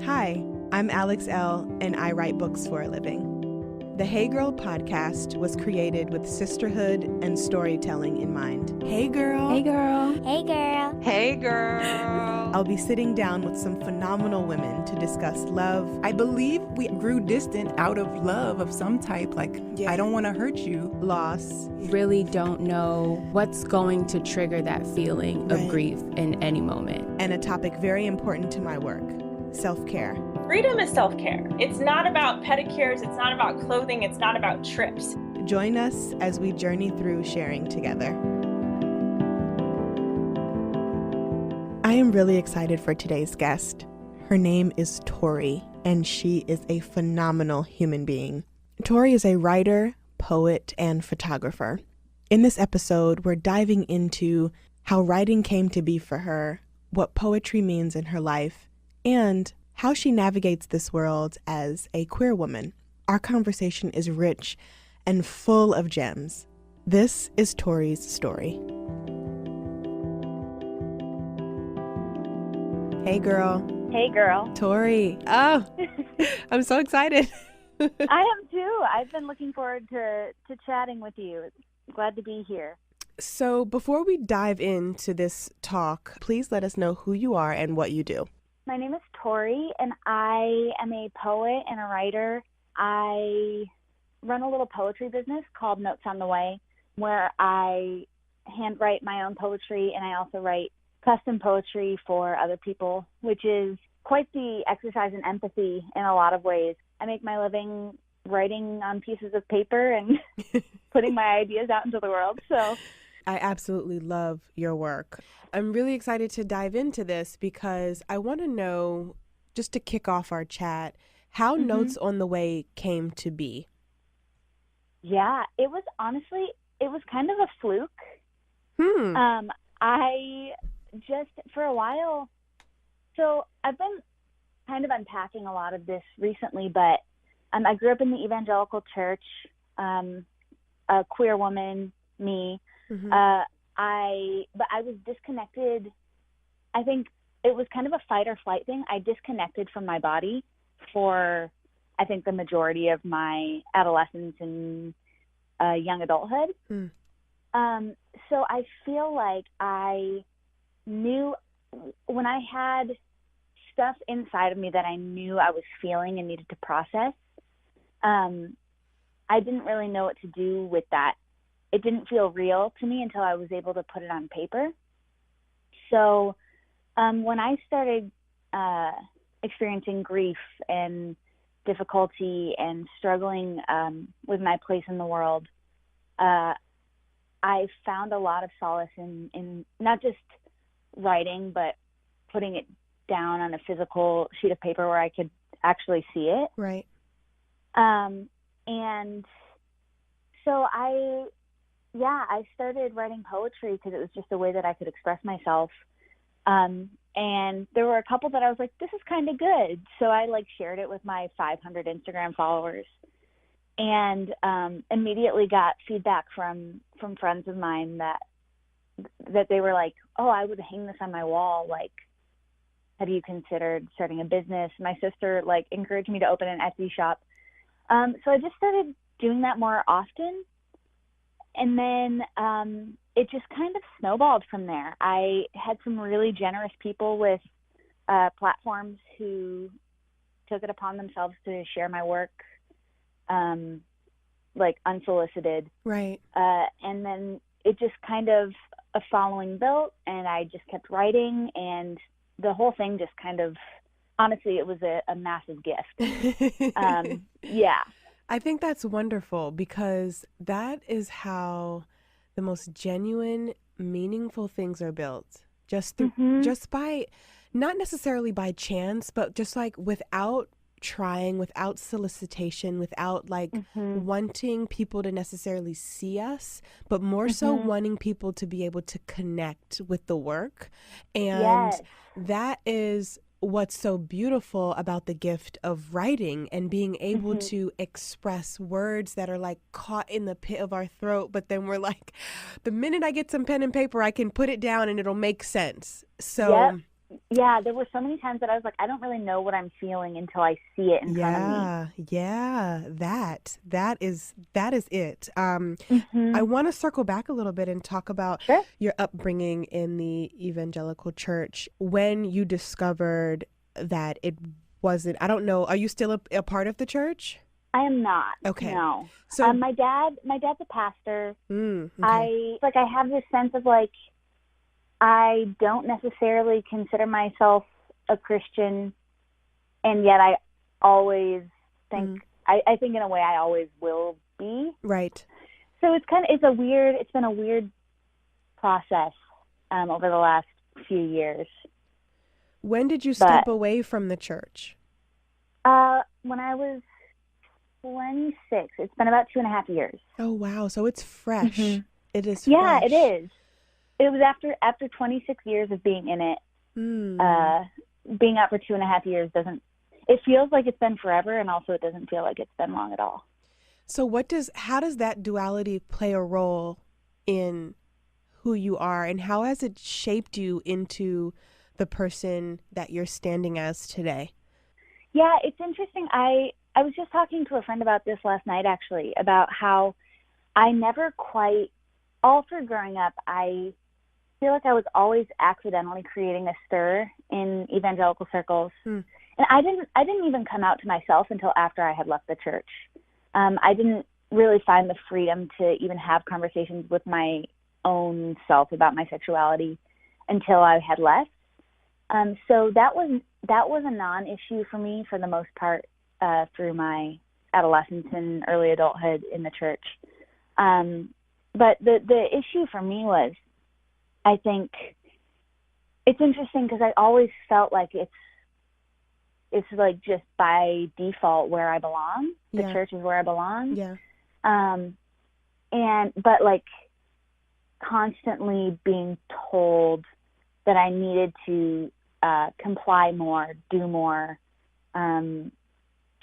Hi, I'm Alex Elle, and I write books for a living. The Hey Girl podcast was created with sisterhood and storytelling in mind. Hey girl. Hey girl. Hey girl. Hey girl. I'll be sitting down with some phenomenal women to discuss love. I believe we grew distant out of love of some type, I don't want to hurt you. Loss. Really don't know what's going to trigger that feeling of grief in any moment. And a topic very important to my work, self-care. Freedom is self-care. It's not about pedicures. It's not about clothing. It's not about trips. Join us as we journey through sharing together. I am really excited for today's guest. Her name is Torri, and she is a phenomenal human being. Torri is a writer, poet, and photographer. In this episode, we're diving into how writing came to be for her, what poetry means in her life, and how she navigates this world as a queer woman. Our conversation is rich and full of gems. This is Torri's story. Hey girl. Hey girl. Torri. Oh, I'm so excited. I am too. I've been looking forward to chatting with you. Glad to be here. So before we dive into this talk, please let us know who you are and what you do. My name is Torri, and I am a poet and a writer. I run a little poetry business called Notes on the Way, where I handwrite my own poetry, and I also write custom poetry for other people, which is quite the exercise in empathy in a lot of ways. I make my living writing on pieces of paper and putting my ideas out into the world. So I absolutely love your work. I'm really excited to dive into this because I want to know, just to kick off our chat, how Notes on the Way came to be. Yeah, it was kind of a fluke. I just, for a while, so I've been kind of unpacking a lot of this recently, but I grew up in the evangelical church, a queer woman, me. But I was disconnected. I think it was kind of a fight or flight thing. I disconnected from my body for, I think, the majority of my adolescence and young adulthood. So I feel like I knew when I had stuff inside of me that I knew I was feeling and needed to process, I didn't really know what to do with that. It didn't feel real to me until I was able to put it on paper. So when I started experiencing grief and difficulty and struggling with my place in the world, I found a lot of solace in not just writing, but putting it down on a physical sheet of paper where I could actually see it. Right. And so I started writing poetry because it was just a way that I could express myself. And there were a couple that I was like, this is kind of good. So I shared it with my 500 Instagram followers, and immediately got feedback from friends of mine that they were like, oh, I would hang this on my wall. Have you considered starting a business? My sister encouraged me to open an Etsy shop. So I just started doing that more often. And then it just kind of snowballed from there. I had some really generous people with platforms who took it upon themselves to share my work, unsolicited. Right. And then it just kind of a following built, and I just kept writing, and the whole thing just kind of, honestly, it was a massive gift. Yeah. I think that's wonderful because that is how the most genuine, meaningful things are built. Just by, not necessarily by chance, but just without trying, without solicitation, without wanting people to necessarily see us, but more so wanting people to be able to connect with the work. And that is what's so beautiful about the gift of writing and being able to express words that are caught in the pit of our throat, but then we're the minute I get some pen and paper, I can put it down and it'll make sense. So yeah, there were so many times that I was like, I don't really know what I'm feeling until I see it in front of me. Yeah, that is it. I Mm-hmm. want to circle back a little bit and talk about Sure. your upbringing in the evangelical church. When you discovered that it wasn't, I don't know, are you still a part of the church? I am not. Okay. No. So, my dad's a pastor. okay. I have this sense of like, I don't necessarily consider myself a Christian, and yet I always think, I think in a way I always will be. Right. So it's been a weird process over the last few years. When did you step away from the church? When I was 26. It's been about 2.5 years. Oh, wow. So it's fresh. Mm-hmm. It is Yeah, fresh. it is. It was after 26 years of being in it. Being out for 2.5 years it feels like it's been forever, and also it doesn't feel like it's been long at all. So how does that duality play a role in who you are, and how has it shaped you into the person that you're standing as today? Yeah, it's interesting. I was just talking to a friend about this last night, actually, about how I never quite, all through growing up, I feel like I was always accidentally creating a stir in evangelical circles. And I didn't even come out to myself until after I had left the church. I didn't really find the freedom to even have conversations with my own self about my sexuality until I had left. So that was a non-issue for me for the most part through my adolescence and early adulthood in the church. But the issue for me was, I think it's interesting because I always felt like it's like just by default where I belong. The church is where I belong. Yeah. But like constantly being told that I needed to comply more, do more,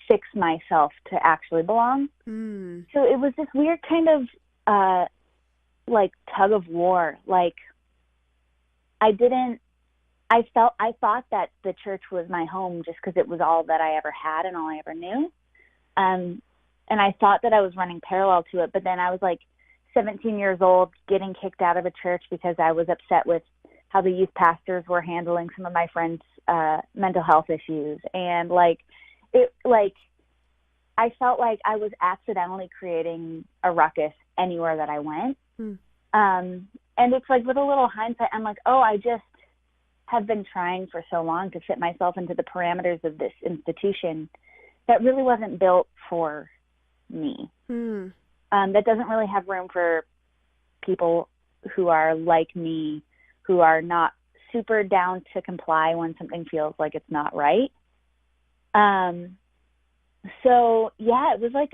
fix myself to actually belong. So it was this weird kind of like tug of war. Like I thought that the church was my home just because it was all that I ever had and all I ever knew. And I thought that I was running parallel to it, but then I was like 17 years old getting kicked out of a church because I was upset with how the youth pastors were handling some of my friends' mental health issues. And I felt like I was accidentally creating a ruckus anywhere that I went. And it's like with a little hindsight, I'm like, oh, I just have been trying for so long to fit myself into the parameters of this institution that really wasn't built for me. That doesn't really have room for people who are like me, who are not super down to comply when something feels like it's not right. So yeah, it was like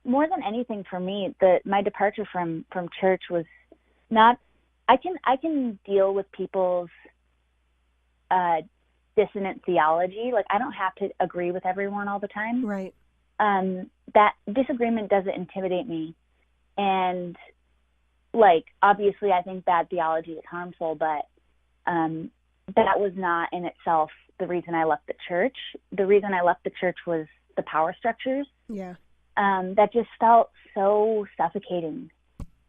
more than anything for me, my departure from church was not, I can deal with people's dissonant theology. Like I don't have to agree with everyone all the time. Right. That disagreement doesn't intimidate me. And like, obviously I think bad theology is harmful, but that was not in itself the reason I left the church. The reason I left the church was the power structures. Yeah. That just felt so suffocating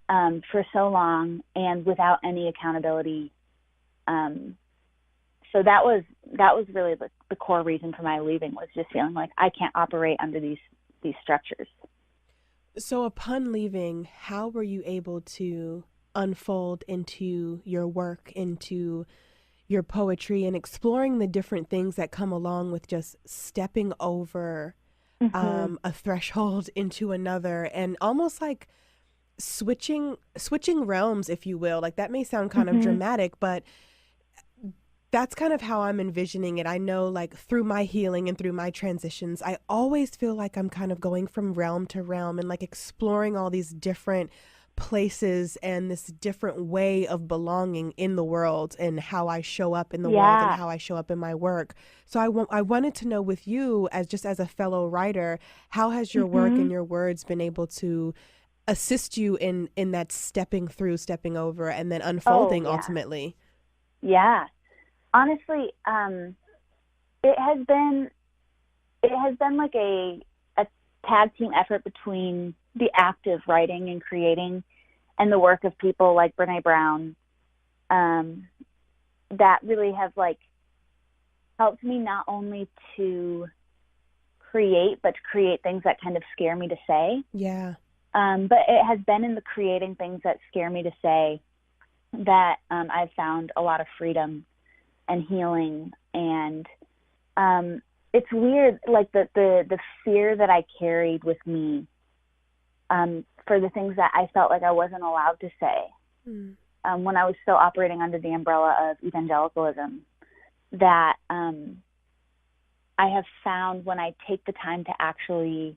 for so long and without any accountability. So that was really the core reason for my leaving, was just feeling like I can't operate under these structures. So upon leaving, how were you able to unfold into your work, into your poetry, and exploring the different things that come along with just stepping over a threshold into another, and almost like switching realms, if you will? Like that may sound kind of dramatic, but that's kind of how I'm envisioning it. I know, like, through my healing and through my transitions, I always feel like I'm kind of going from realm to realm and like exploring all these different places and this different way of belonging in the world and how I show up in the world and how I show up in my work. So I wanted to know, with you as a fellow writer, how has your work and your words been able to assist you in that stepping through, stepping over, and then unfolding ultimately? Yeah. honestly, it has been like a tag team effort between the act of writing and creating and the work of people like Brene Brown, that really have like helped me not only to create, but to create things that kind of scare me to say. Yeah. But it has been in the creating things that scare me to say that I've found a lot of freedom and healing. And it's weird, like the fear that I carried with me for the things that I felt like I wasn't allowed to say when I was still operating under the umbrella of evangelicalism, that I have found when I take the time to actually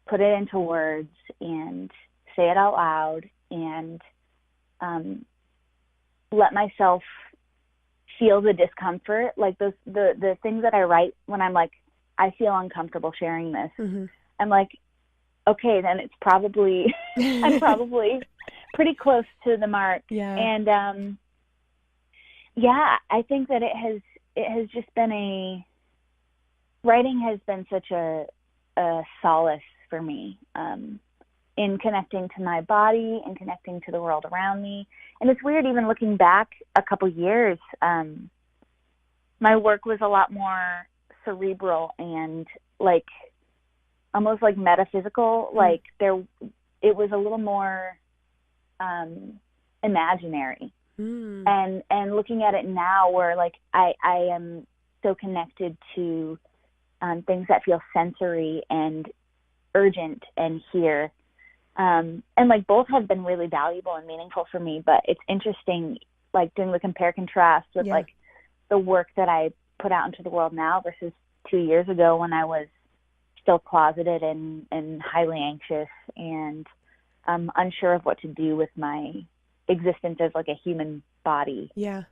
put it into words and say it out loud and let myself feel the discomfort, like the things that I write when I'm like, I feel uncomfortable sharing this. I'm like, okay, then it's probably, I'm probably pretty close to the mark. Yeah. And yeah, I think that it has just been writing has been such a solace for me in connecting to my body and connecting to the world around me. And it's weird, even looking back a couple years, my work was a lot more cerebral and like almost like metaphysical. Like it was a little more imaginary. And looking at it now, where like I am so connected to things that feel sensory and urgent and here. And like both have been really valuable and meaningful for me, but it's interesting, like doing the compare contrast with like the work that I put out into the world now versus 2 years ago when I was still closeted and highly anxious and unsure of what to do with my existence as like a human body. Yeah.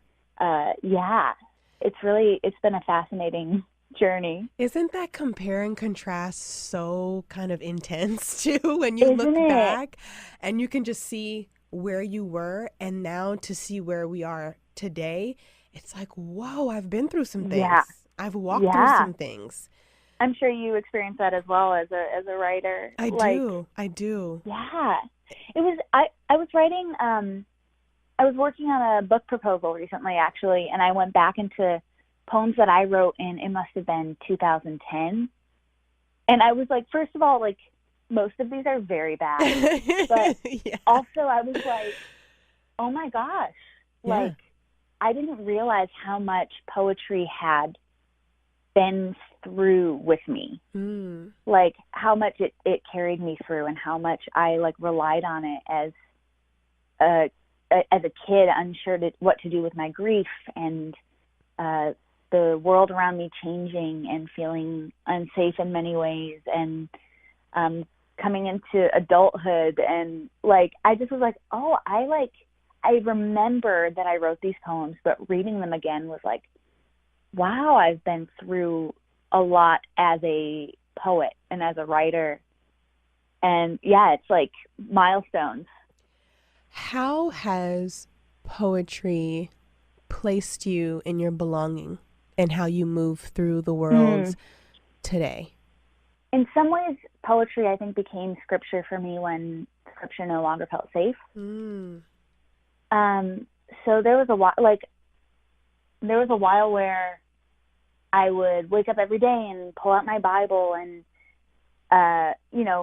It's been a fascinating journey. Isn't that compare and contrast so kind of intense too when you Isn't look it? back and you can just see where you were and now to see where we are today? It's like, whoa, I've been through some things. Yeah. I've walked through some things. I'm sure you experience that as well as a writer. I do. Yeah. It was I was writing I was working on a book proposal recently actually, and I went back into poems that I wrote in, it must have been 2010. And I was like, first of all, like most of these are very bad. But also I was like, oh my gosh, like I didn't realize how much poetry had been through with me. Like how much it carried me through and how much I like relied on it as a kid, unsure what to do with my grief and the world around me changing and feeling unsafe in many ways, and coming into adulthood. And like I just was like, oh, I remember that I wrote these poems, but reading them again was like, wow, I've been through a lot as a poet and as a writer. And yeah, it's like milestones. How has poetry placed you in your belonging and how you move through the world today? In some ways, poetry, I think, became scripture for me when scripture no longer felt safe. So there was a while where I would wake up every day and pull out my Bible and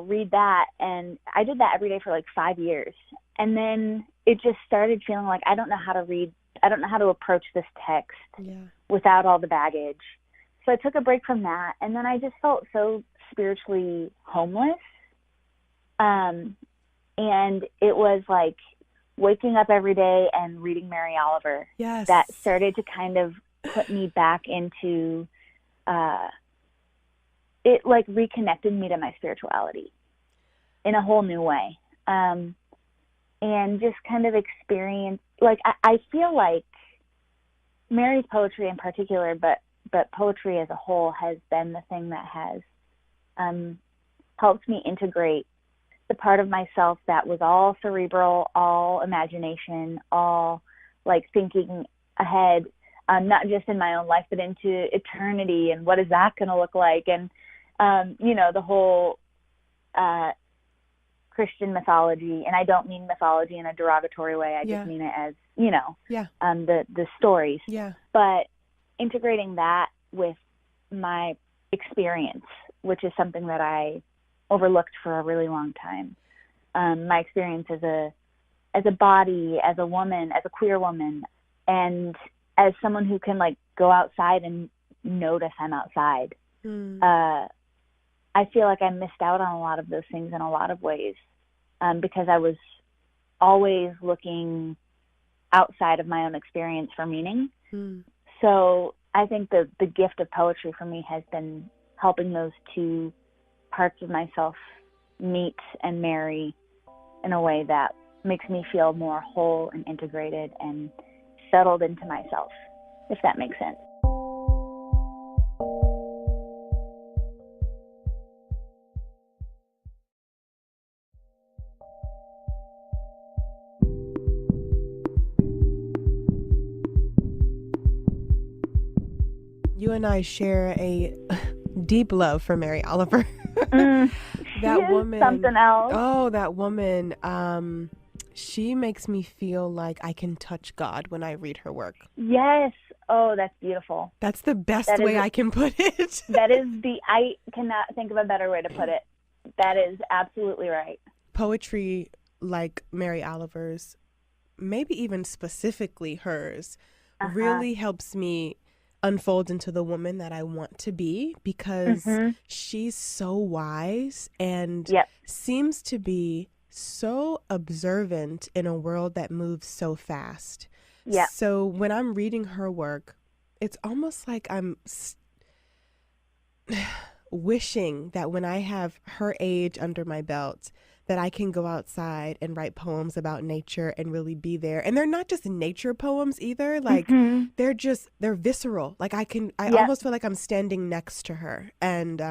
read that, and I did that every day for like 5 years. And then it just started feeling like I don't know how to approach this text without all the baggage. So I took a break from that, and then I just felt so spiritually homeless. And it was like waking up every day and reading Mary Oliver that started to kind of put me back into it, like reconnected me to my spirituality in a whole new way. And just kind of experience, like, I feel like Mary's poetry in particular, but poetry as a whole has been the thing that has helped me integrate the part of myself that was all cerebral, all imagination, all like thinking ahead, not just in my own life, but into eternity, and what is that going to look like? And, the whole Christian mythology, and I don't mean mythology in a derogatory way. I just mean it as, the stories. Yeah. But integrating that with my experience, which is something that I overlooked for a really long time. My experience as a body, as a woman, as a queer woman, and as someone who can like go outside and notice I'm outside. I feel like I missed out on a lot of those things in a lot of ways, because I was always looking outside of my own experience for meaning. So I think the gift of poetry for me has been helping those two parts of myself meet and marry in a way that makes me feel more whole and integrated and settled into myself, if that makes sense. You and I share a deep love for Mary Oliver. That woman, something else. Oh, that woman. She makes me feel like I can touch God when I read her work. Yes. Oh, that's beautiful. That's the best way I can put it. I cannot think of a better way to put it. That is absolutely right. Poetry like Mary Oliver's, maybe even specifically hers, really helps me unfold into the woman that I want to be, because she's so wise and seems to be so observant in a world that moves so fast. So when I'm reading her work, it's almost like I'm wishing that when I have her age under my belt, that I can go outside and write poems about nature and really be there. And they're not just nature poems either. Like they're visceral. Like I almost feel like I'm standing next to her. And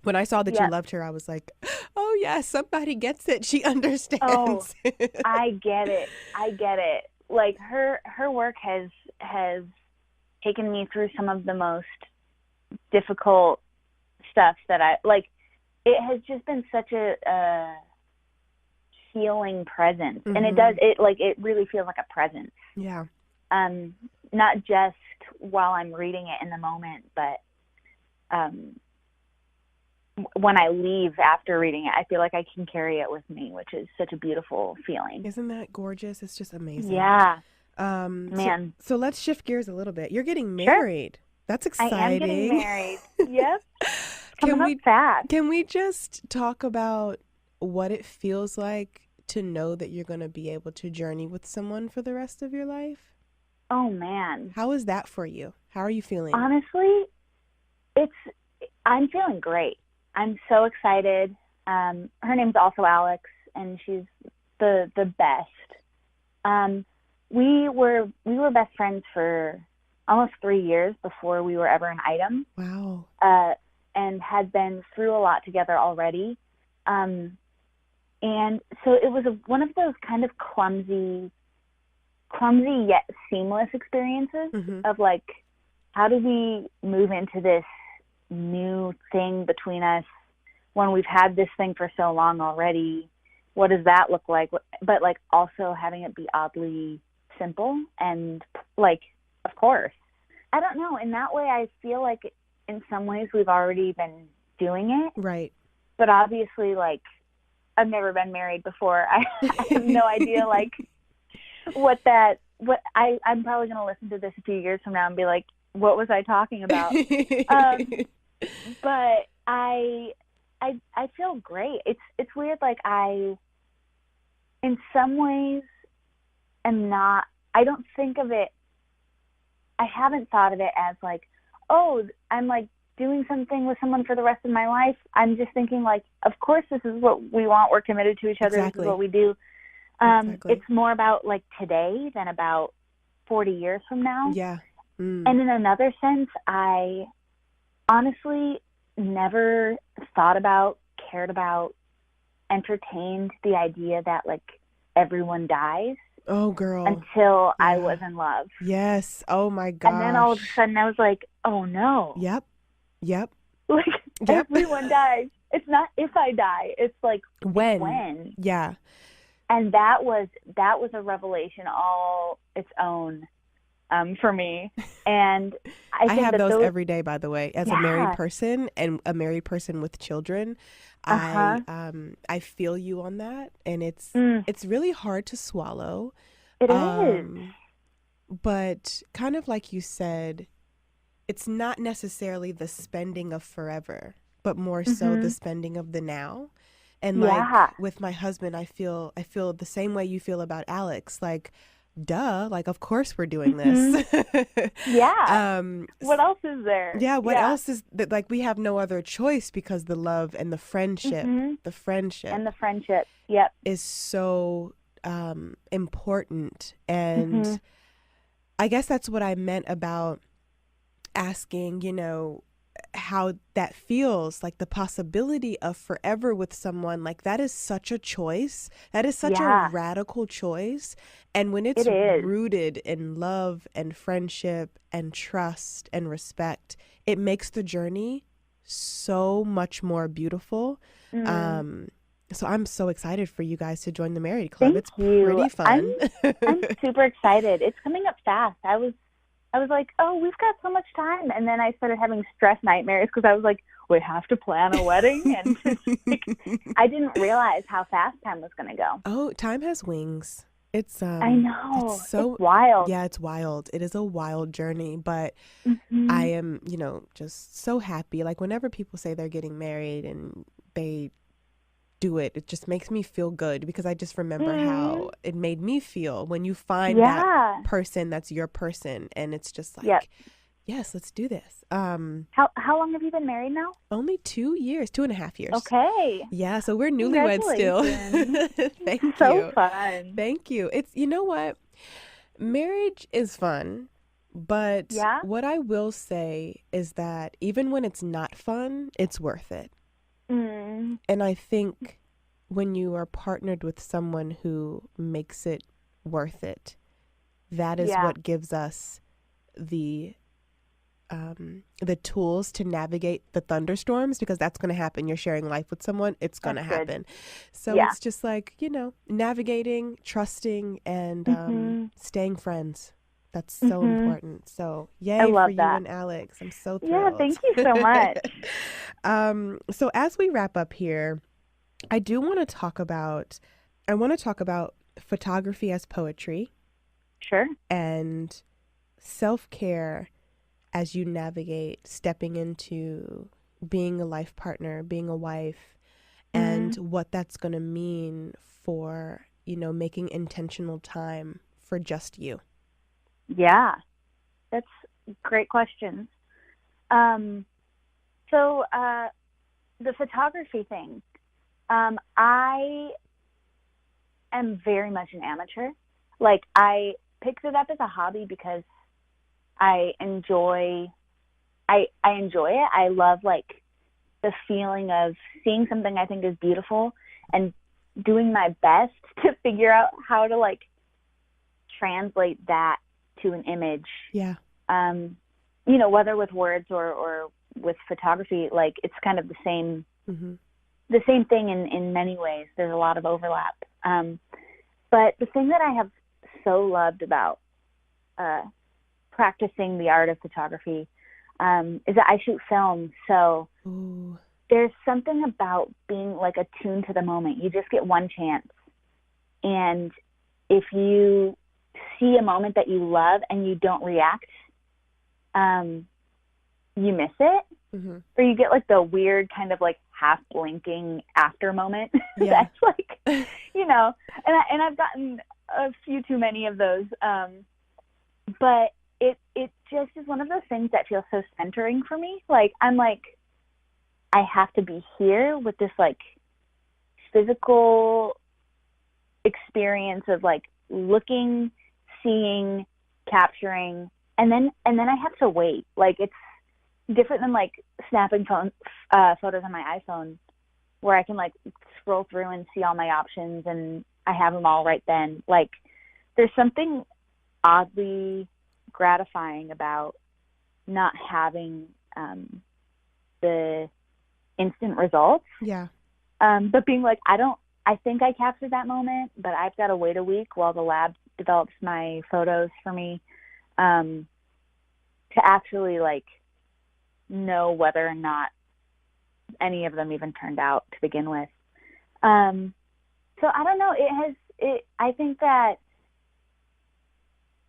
when I saw that you loved her, I was like, oh yeah, somebody gets it. She understands. Oh, I get it. Like her work has taken me through some of the most difficult stuff that I like. It has just been such a healing presence, and it really feels like a presence. Yeah. Not just while I'm reading it in the moment, but when I leave after reading it, I feel like I can carry it with me, which is such a beautiful feeling. Isn't that gorgeous? It's just amazing. Yeah. Man. So let's shift gears a little bit. You're getting married. Sure. That's exciting. I am getting married. Yep. Can we just talk about what it feels like to know that you're going to be able to journey with someone for the rest of your life? Oh, man. How is that for you? How are you feeling? Honestly, I'm feeling great. I'm so excited. Her name's also Alex, and she's the best. We were best friends for almost 3 years before we were ever an item. Wow. And had been through a lot together already. And so it was one of those kind of clumsy yet seamless experiences of like, how do we move into this new thing between us when we've had this thing for so long already? What does that look like? But like also having it be oddly simple and like, of course. I don't know. In that way, I feel like in some ways we've already been doing it. Right. But obviously, like, I've never been married before. I have no idea, like, I'm probably going to listen to this a few years from now and be like, what was I talking about? But I feel great. It's weird. Like in some ways I don't think of it, I haven't thought of it as like, oh, I'm like doing something with someone for the rest of my life. I'm just thinking like, of course, this is what we want. We're committed to each other. Exactly. This is what we do. It's more about like today than about 40 years from now. Yeah. And in another sense, I honestly never thought about, cared about, entertained the idea that like everyone dies Oh, girl. until I Yeah. was in love. Yes. Oh my gosh. And then all of a sudden I was like, oh no. Yep. Yep. Like Yep. everyone dies. It's not if I die. It's like when. Yeah. And that was a revelation all its own for me. And I think have that those every day, by the way, as a married Yeah. person and a married person with children. I feel you on that, and it's really hard to swallow. It is. But kind of like you said, it's not necessarily the spending of forever, but more so the spending of the now. And like with my husband, I feel the same way you feel about Alex. Like, duh, like of course we're doing this. Yeah. What else is there? Yeah, what else is that? Like, we have no other choice because the love and the friendship, Yep, is so important. And I guess that's what I meant about asking, how that feels, like the possibility of forever with someone. Like, that is such a choice. That is such a radical choice. And when it's rooted in love and friendship and trust and respect, it makes the journey so much more beautiful. So I'm so excited for you guys to join the Married Club. It's pretty fun. I'm super excited. It's coming up fast. I was like, oh, we've got so much time. And then I started having stress nightmares because I was like, we have to plan a wedding. And I didn't realize how fast time was going to go. Oh, time has wings. It's I know. It's so it's wild. Yeah, it's wild. It is a wild journey, but I am, just so happy. Like, whenever people say they're getting married and they do it, it just makes me feel good, because I just remember how it made me feel when you find that person that's your person, and it's just like, yes, let's do this. How long have you been married now? Only 2.5 years. Okay. Yeah, so we're newlyweds still. Thank you. So fun. Thank you. It's, you know what? Marriage is fun, but what I will say is that even when it's not fun, it's worth it. And I think when you are partnered with someone who makes it worth it, that is what gives us the tools to navigate the thunderstorms, because that's going to happen. You're sharing life with someone, it's going to happen. So it's just like, navigating, trusting, and staying friends. That's so important. So yay for you and Alex. I'm so thrilled. Yeah, thank you so much. So as we wrap up here, I want to talk about photography as poetry. Sure. And self-care as you navigate stepping into being a life partner, being a wife, and what that's going to mean for, making intentional time for just you. Yeah, that's a great question. So the photography thing, I am very much an amateur. Like, I picked it up as a hobby because I enjoy it. I love, like, the feeling of seeing something I think is beautiful and doing my best to figure out how to, like, translate that to an image. Yeah. Whether with words or with photography, like, it's kind of the same thing in many ways. There's a lot of overlap. But the thing that I have so loved about practicing the art of photography is that I shoot film. So there's something about being, like, attuned to the moment. You just get one chance. And if you see a moment that you love and you don't react, you miss it. Or you get, like, the weird kind of, like, half blinking after moment. That's like, and I've gotten a few too many of those. But it just is one of those things that feels so centering for me. Like, I'm like, I have to be here with this, like, physical experience of, like, looking, seeing, capturing, and then I have to wait. Like, it's different than, like, snapping photos on my iPhone, where I can, like, scroll through and see all my options and I have them all right then. Like, there's something oddly gratifying about not having the instant results. Yeah. But being like, I think I captured that moment, but I've got to wait a week while the lab develops my photos for me, to actually like know whether or not any of them even turned out to begin with. So I don't know. I think that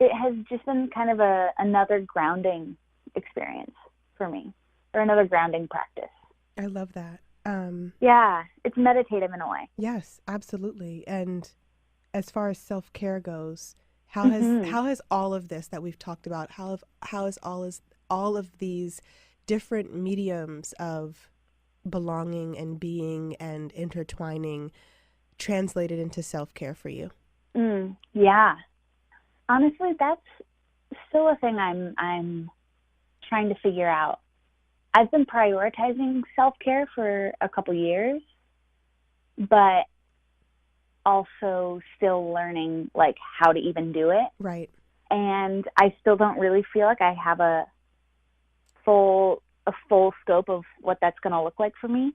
it has just been kind of another grounding experience for me, or another grounding practice. I love that. Yeah, it's meditative in a way. Yes, absolutely. And as far as self-care goes, how has all of this that we've talked about, how is all of these different mediums of belonging and being and intertwining translated into self-care for you? Yeah. Honestly, that's still a thing I'm trying to figure out. I've been prioritizing self-care for a couple years, but also still learning like how to even do it. Right. And I still don't really feel like I have a full scope of what that's going to look like for me.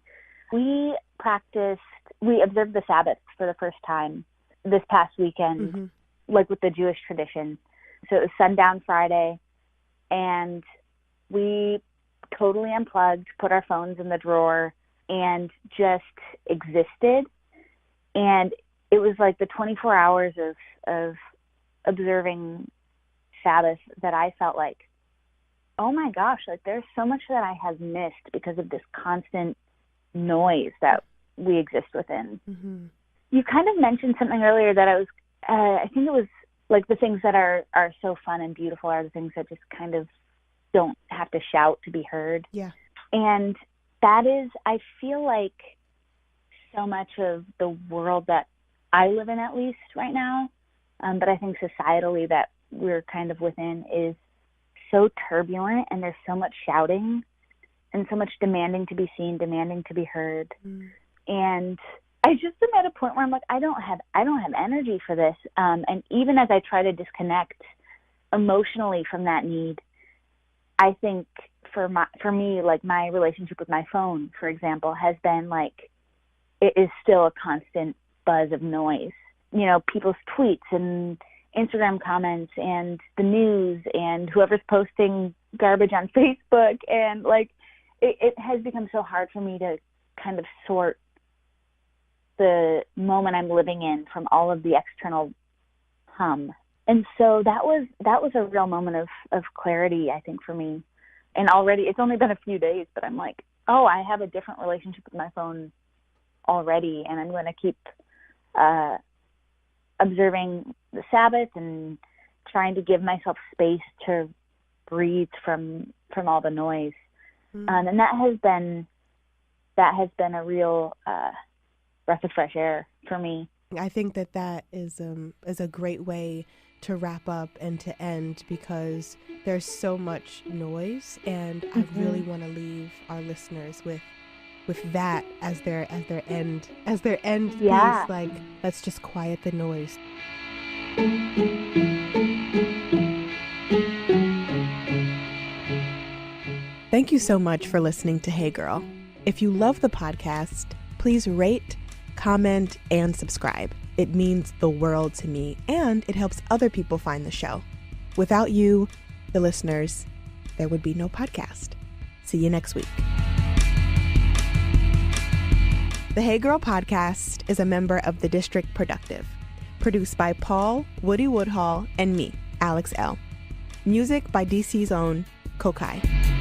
We observed the Sabbath for the first time this past weekend, like with the Jewish tradition. So it was sundown Friday, and we totally unplugged, put our phones in the drawer, and just existed. And it was like the 24 hours of observing Sabbath that I felt like, oh my gosh, like there's so much that I have missed because of this constant noise that we exist within. You kind of mentioned something earlier that I think it was like the things that are so fun and beautiful are the things that just kind of don't have to shout to be heard. Yeah. And that is, I feel like so much of the world that I live in, at least right now, but I think societally that we're kind of within is so turbulent, and there's so much shouting and so much demanding to be seen, demanding to be heard. And I just am at a point where I'm like, I don't have energy for this. And even as I try to disconnect emotionally from that need, I think for me, like my relationship with my phone, for example, has been like, it is still a constant buzz of noise. You know, people's tweets and Instagram comments and the news and whoever's posting garbage on Facebook. And like, it has become so hard for me to kind of sort the moment I'm living in from all of the external hum. And so that was a real moment of clarity, I think, for me. And already, it's only been a few days, but I'm like, oh, I have a different relationship with my phone already, and I'm going to keep observing the Sabbath and trying to give myself space to breathe from all the noise. And that has been a real breath of fresh air for me. I think that is a great way to wrap up and to end, because there's so much noise, and I really want to leave our listeners with that as their end piece. Like, let's just quiet the noise. Thank you so much for listening to Hey Girl. If you love the podcast, please rate, comment, and subscribe. It means the world to me, and it helps other people find the show. Without you, the listeners, there would be no podcast. See you next week. The Hey Girl podcast is a member of the District Productive, produced by Paul Woody Woodhall and me, Alex Elle. Music by DC's own Kokai.